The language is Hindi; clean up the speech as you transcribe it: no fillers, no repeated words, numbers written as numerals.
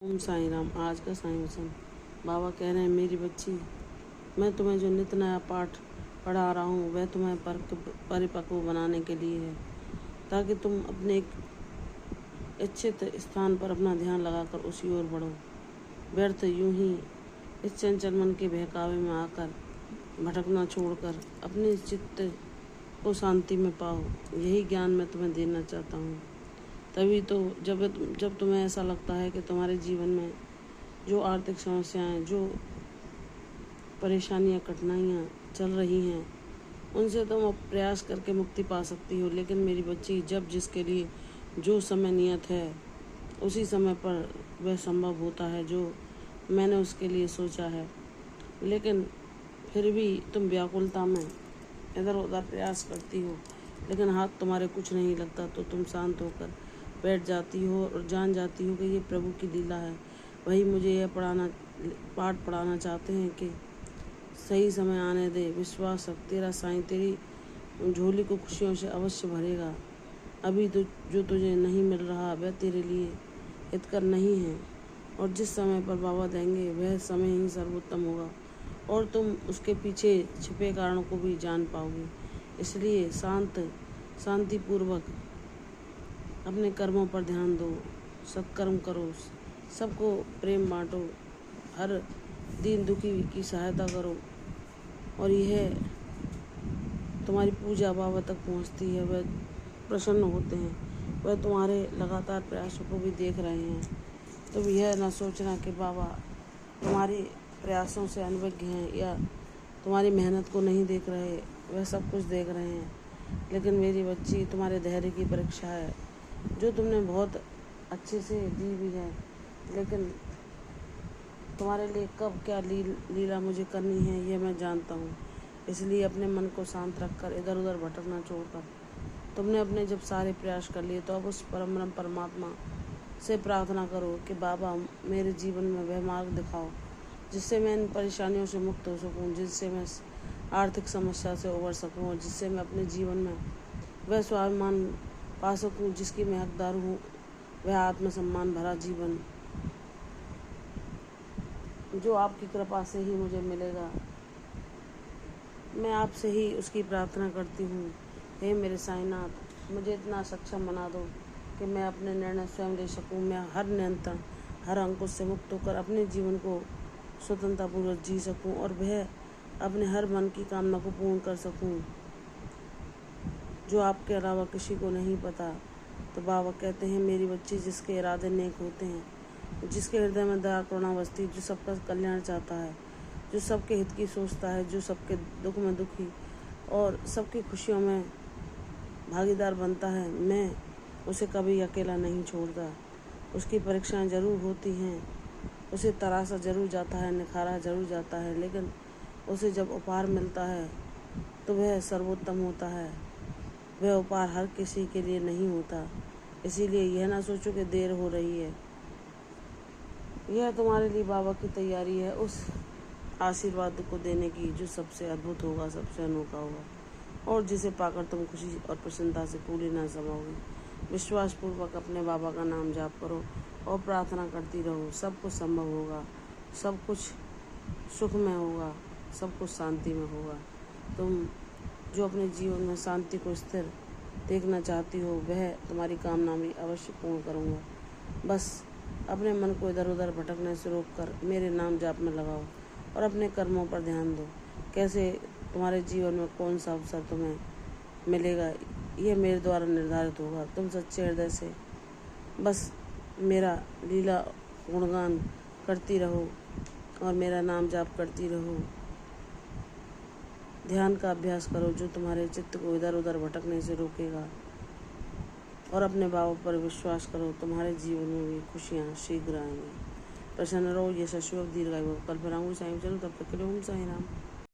ओम साई राम। आज का साईं वचन बाबा कह रहे हैं, मेरी बच्ची, मैं तुम्हें जो नित नया पाठ पढ़ा रहा हूँ वह तुम्हें परिपक्व बनाने के लिए है, ताकि तुम अपने एक इच्छित स्थान पर अपना ध्यान लगाकर उसी ओर बढ़ो। व्यर्थ यूं ही इस चंचल मन के बहकावे में आकर भटकना छोड़कर अपने चित्त को शांति में पाओ। यही ज्ञान मैं तुम्हें देना चाहता हूँ। तभी तो जब तुम्हें ऐसा लगता है कि तुम्हारे जीवन में जो आर्थिक समस्याएं, जो परेशानियां, कठिनाइयां चल रही हैं, उनसे तुम अब प्रयास करके मुक्ति पा सकती हो। लेकिन मेरी बच्ची, जब जिसके लिए जो समय नियत है उसी समय पर वह संभव होता है जो मैंने उसके लिए सोचा है। लेकिन फिर भी तुम व्याकुलता में इधर उधर प्रयास करती हो, लेकिन हाथ तुम्हारे कुछ नहीं लगता, तो तुम शांत होकर बैठ जाती हो और जान जाती हो कि ये प्रभु की लीला है। वही मुझे यह पाठ पढ़ाना चाहते हैं कि सही समय आने दे, विश्वास रख, तेरा साईं तेरी झोली को खुशियों से अवश्य भरेगा। अभी तो जो तुझे नहीं मिल रहा वह तेरे लिए हितकर नहीं है, और जिस समय पर बाबा देंगे वह समय ही सर्वोत्तम होगा, और तुम उसके पीछे छिपे कारणों को भी जान पाओगे। इसलिए शांतिपूर्वक अपने कर्मों पर ध्यान दो, सत्कर्म करो, सबको प्रेम बांटो, हर दीन दुखी की सहायता करो, और यह तुम्हारी पूजा बाबा तक पहुंचती है। वह प्रसन्न होते हैं, वह तुम्हारे लगातार प्रयासों को भी देख रहे हैं। तुम यह न सोचना कि बाबा तुम्हारे प्रयासों से अनभिज्ञ हैं या तुम्हारी मेहनत को नहीं देख रहे। वह सब कुछ देख रहे हैं। लेकिन मेरी बच्ची, तुम्हारे धैर्य की परीक्षा है, जो तुमने बहुत अच्छे से दी भी है। लेकिन तुम्हारे लिए कब क्या लीला मुझे करनी है यह मैं जानता हूँ। इसलिए अपने मन को शांत रखकर इधर उधर भटकना छोड़कर तुमने अपने जब सारे प्रयास कर लिए, तो अब उस परम परमात्मा से प्रार्थना करो कि बाबा मेरे जीवन में वह मार्ग दिखाओ जिससे मैं इन परेशानियों से मुक्त हो सकूं, जिससे मैं आर्थिक समस्या से उबर सकूं, और जिससे मैं अपने जीवन में वह स्वाभिमान पा सकूं जिसकी मैं हकदार हूँ, वह आत्मसम्मान भरा जीवन जो आपकी कृपा से ही मुझे मिलेगा। मैं आपसे ही उसकी प्रार्थना करती हूँ। हे मेरे साईनाथ, मुझे इतना सक्षम बना दो कि मैं अपने निर्णय स्वयं ले सकूं। मैं हर नियंत्रण, हर अंकुश से मुक्त होकर अपने जीवन को स्वतंत्रतापूर्वक जी सकूं, और वह अपने हर मन की कामना को पूर्ण कर सकूं जो आपके अलावा किसी को नहीं पता। तो बाबा कहते हैं, मेरी बच्ची, जिसके इरादे नेक होते हैं, जिसके हृदय में दया करुणा बसती, जो सबका कल्याण चाहता है, जो सबके हित की सोचता है, जो सबके दुख में दुखी और सबकी खुशियों में भागीदार बनता है, मैं उसे कभी अकेला नहीं छोड़ता। उसकी परीक्षाएं जरूर होती हैं, उसे तराशा जरूर जाता है, निखारा जरूर जाता है, लेकिन उसे जब उपहार मिलता है तो वह सर्वोत्तम होता है। वह उपहार हर किसी के लिए नहीं होता। इसीलिए यह ना सोचो कि देर हो रही है। यह तुम्हारे लिए बाबा की तैयारी है उस आशीर्वाद को देने की जो सबसे अद्भुत होगा, सबसे अनोखा होगा, और जिसे पाकर तुम खुशी और प्रसन्नता से फूले ना समाओगे। विश्वासपूर्वक अपने बाबा का नाम जाप करो और प्रार्थना करती रहो। सब कुछ संभव होगा, सब कुछ सुख में होगा, सब कुछ शांति में होगा। तुम जो अपने जीवन में शांति को स्थिर देखना चाहती हो, वह तुम्हारी कामना भी अवश्य पूर्ण करूँगा। बस अपने मन को इधर उधर भटकने से रोककर मेरे नाम जाप में लगाओ और अपने कर्मों पर ध्यान दो। कैसे तुम्हारे जीवन में कौन सा अवसर तुम्हें मिलेगा, यह मेरे द्वारा निर्धारित होगा। तुम सच्चे हृदय से बस मेरा लीला गुणगान करती रहो और मेरा नाम जाप करती रहो। ध्यान का अभ्यास करो जो तुम्हारे चित्त को इधर उधर भटकने से रोकेगा, और अपने बाबा पर विश्वास करो। तुम्हारे जीवन में भी खुशियाँ शीघ्र आएंगी। प्रसन्न रहो, यशस्वी और दीर्घायु। कल फिर आऊँगी साईं, चलो तब तक के लिए ओम साई राम।